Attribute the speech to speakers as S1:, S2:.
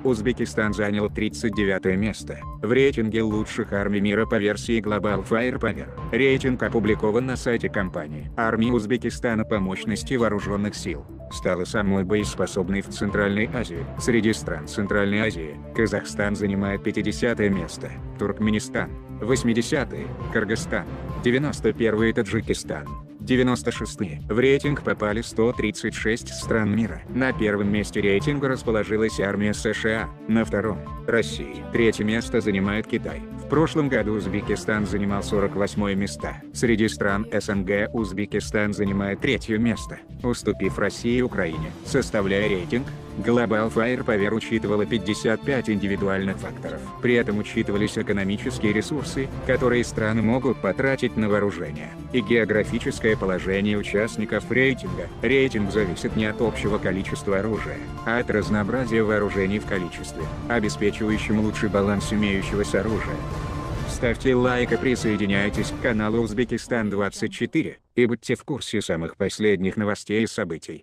S1: Узбекистан занял 39 место в рейтинге лучших армий мира по версии Global Firepower. Рейтинг опубликован на сайте компании. Армия Узбекистана по мощности вооруженных сил стала самой боеспособной в Центральной Азии. Среди стран Центральной Азии Казахстан занимает 50 место, Туркменистан – 80-е, Кыргызстан – 91-е, Таджикистан – 96-е. В рейтинг попали 136 стран мира. На первом месте рейтинга расположилась армия США, на втором – Россия. Третье место занимает Китай. В прошлом году Узбекистан занимал 48-е места. Среди стран СНГ Узбекистан занимает третье место, уступив России и Украине. Составляя рейтинг, Global Firepower учитывала 55 индивидуальных факторов. При этом учитывались экономические ресурсы, которые страны могут потратить на вооружение, и географическое положение участников рейтинга. Рейтинг зависит не от общего количества оружия, а от разнообразия вооружений в количестве, обеспечивающем лучший баланс имеющегося оружия. Ставьте лайк и присоединяйтесь к каналу Узбекистан 24, и будьте в курсе самых последних новостей и событий.